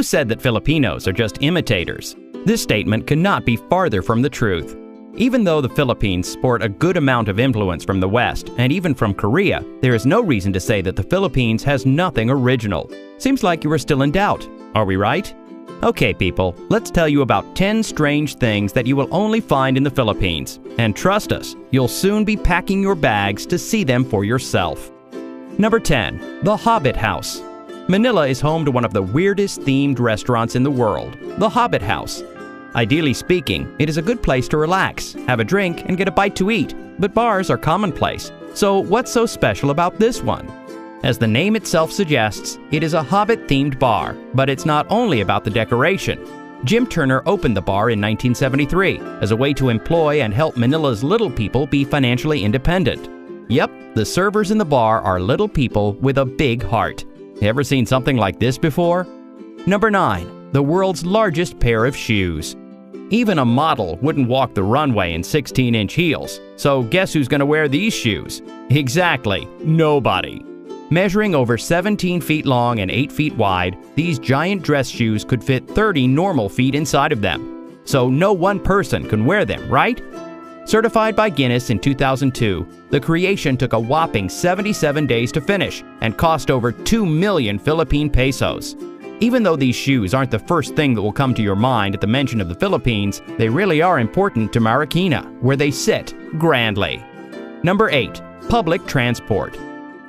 Who said that Filipinos are just imitators? This statement cannot be farther from the truth. Even though the Philippines sport a good amount of influence from the West, and even from Korea, there is no reason to say that the Philippines has nothing original. Seems like you are still in doubt. Are we right? Okay, people, let's tell you about 10 strange things that you will only find in the Philippines. And trust us, you'll soon be packing your bags to see them for yourself. Number 10. The Hobbit House. Manila is home to one of the weirdest themed restaurants in the world, the Hobbit House. Ideally speaking, it is a good place to relax, have a drink, and get a bite to eat, but bars are commonplace. So what's so special about this one? As the name itself suggests, it is a Hobbit-themed bar, but it's not only about the decoration. Jim Turner opened the bar in 1973 as a way to employ and help Manila's little people be financially independent. Yep, the servers in the bar are little people with a big heart. Ever seen something like this before? Number 9. The world's largest pair of shoes. Even a model wouldn't walk the runway in 16-inch heels, so guess who's going to wear these shoes? Exactly, nobody. Measuring over 17 feet long and 8 feet wide, these giant dress shoes could fit 30 normal feet inside of them. So no one person can wear them, right? Certified by Guinness in 2002, the creation took a whopping 77 days to finish and cost over 2 million Philippine pesos. Even though these shoes aren't the first thing that will come to your mind at the mention of the Philippines, they really are important to Marikina, where they sit grandly. Number 8. Public transport.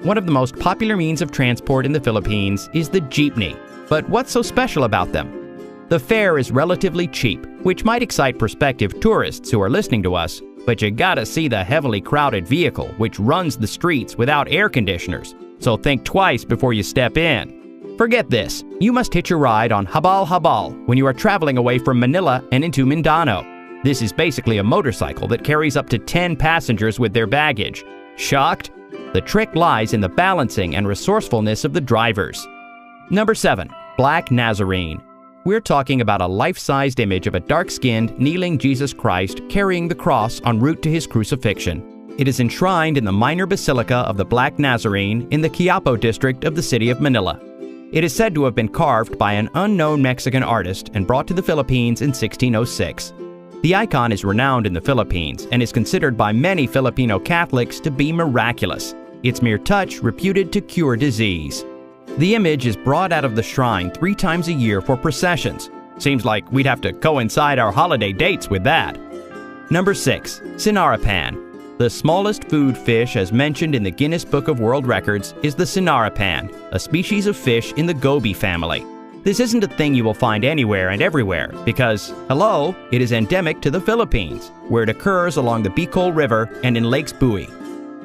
One of the most popular means of transport in the Philippines is the jeepney. But what's so special about them? The fare is relatively cheap, which might excite prospective tourists who are listening to us, but you gotta see the heavily crowded vehicle which runs the streets without air conditioners, so think twice before you step in. Forget this, you must hitch a ride on Habal Habal when you are traveling away from Manila and into Mindanao. This is basically a motorcycle that carries up to 10 passengers with their baggage. Shocked? The trick lies in the balancing and resourcefulness of the drivers. Number 7. Black Nazarene. We're talking about a life-sized image of a dark-skinned, kneeling Jesus Christ carrying the cross en route to his crucifixion. It is enshrined in the minor basilica of the Black Nazarene in the Quiapo district of the city of Manila. It is said to have been carved by an unknown Mexican artist and brought to the Philippines in 1606. The icon is renowned in the Philippines and is considered by many Filipino Catholics to be miraculous, its mere touch reputed to cure disease. The image is brought out of the shrine 3 times a year for processions. Seems like we'd have to coincide our holiday dates with that. Number 6. Sinarapan. The smallest food fish as mentioned in the Guinness Book of World Records is the sinarapan, a species of fish in the goby family. This isn't a thing you will find anywhere and everywhere because, hello, it is endemic to the Philippines, where it occurs along the Bicol River and in Lakes Buoy.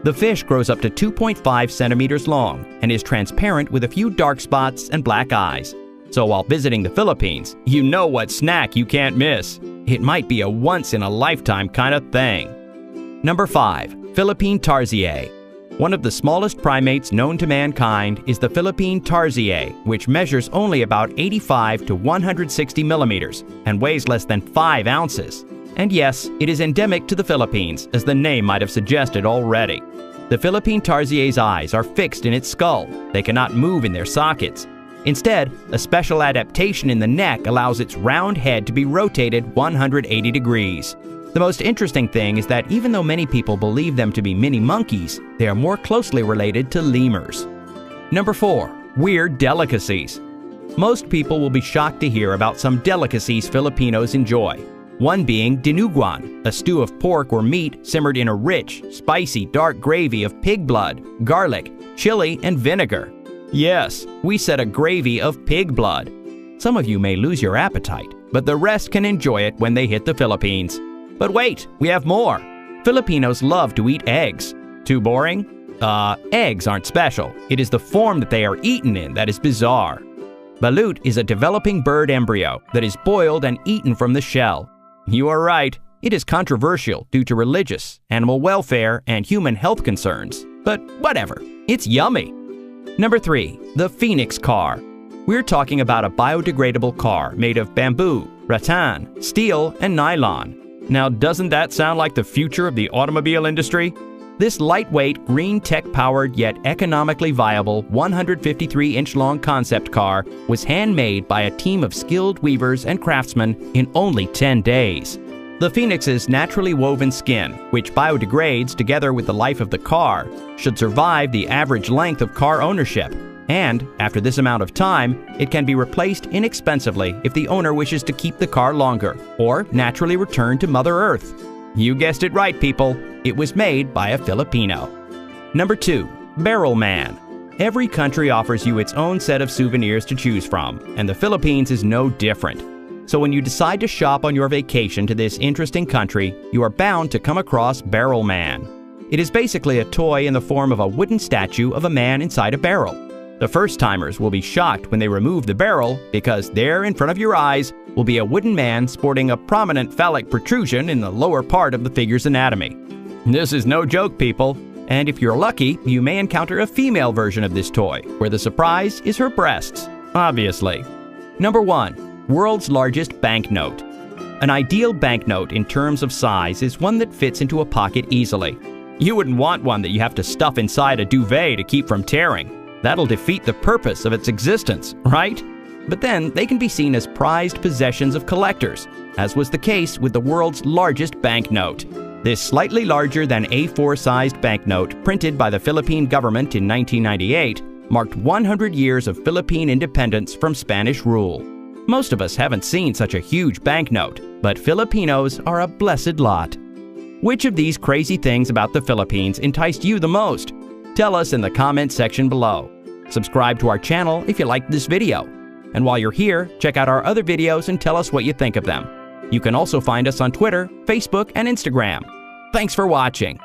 The fish grows up to 2.5 centimeters long and is transparent with a few dark spots and black eyes. So while visiting the Philippines, you know what snack you can't miss. It might be a once-in-a-lifetime kind of thing. Number 5. Philippine Tarsier. One of the smallest primates known to mankind is the Philippine Tarsier, which measures only about 85 to 160 millimeters and weighs less than 5 ounces. And yes, it is endemic to the Philippines, as the name might have suggested already. The Philippine Tarsier's eyes are fixed in its skull. They cannot move in their sockets. Instead, a special adaptation in the neck allows its round head to be rotated 180 degrees. The most interesting thing is that even though many people believe them to be mini monkeys, they are more closely related to lemurs. Number 4. Weird delicacies. Most people will be shocked to hear about some delicacies Filipinos enjoy. One being dinuguan, a stew of pork or meat simmered in a rich, spicy, dark gravy of pig blood, garlic, chili, and vinegar. Yes, we said a gravy of pig blood. Some of you may lose your appetite, but the rest can enjoy it when they hit the Philippines. But wait, we have more. Filipinos love to eat eggs. Too boring? Eggs aren't special. It is the form that they are eaten in that is bizarre. Balut is a developing bird embryo that is boiled and eaten from the shell. You are right. It is controversial due to religious, animal welfare, and human health concerns. But whatever, it's yummy. Number 3. The Phoenix Car. We're talking about a biodegradable car made of bamboo, rattan, steel, and nylon. Now, doesn't that sound like the future of the automobile industry? This lightweight, green tech-powered yet economically viable 153-inch long concept car was handmade by a team of skilled weavers and craftsmen in only 10 days. The Phoenix's naturally woven skin, which biodegrades together with the life of the car, should survive the average length of car ownership, and after this amount of time, it can be replaced inexpensively if the owner wishes to keep the car longer or naturally return to Mother Earth. You guessed it right, people. It was made by a Filipino. Number 2. Barrel Man. Every country offers you its own set of souvenirs to choose from, and the Philippines is no different. So when you decide to shop on your vacation to this interesting country, you are bound to come across Barrel Man. It is basically a toy in the form of a wooden statue of a man inside a barrel. The first-timers will be shocked when they remove the barrel because there in front of your eyes will be a wooden man sporting a prominent phallic protrusion in the lower part of the figure's anatomy. This is no joke, people, and if you're lucky, you may encounter a female version of this toy, where the surprise is her breasts, obviously. Number 1. World's largest banknote. An ideal banknote in terms of size is one that fits into a pocket easily. You wouldn't want one that you have to stuff inside a duvet to keep from tearing. That'll defeat the purpose of its existence, right? But then they can be seen as prized possessions of collectors, as was the case with the world's largest banknote. This slightly larger than A4-sized banknote, printed by the Philippine government in 1998, marked 100 years of Philippine independence from Spanish rule. Most of us haven't seen such a huge banknote, but Filipinos are a blessed lot. Which of these crazy things about the Philippines enticed you the most? Tell us in the comment section below. Subscribe to our channel if you liked this video. And while you're here, check out our other videos and tell us what you think of them. You can also find us on Twitter, Facebook, and Instagram. Thanks for watching.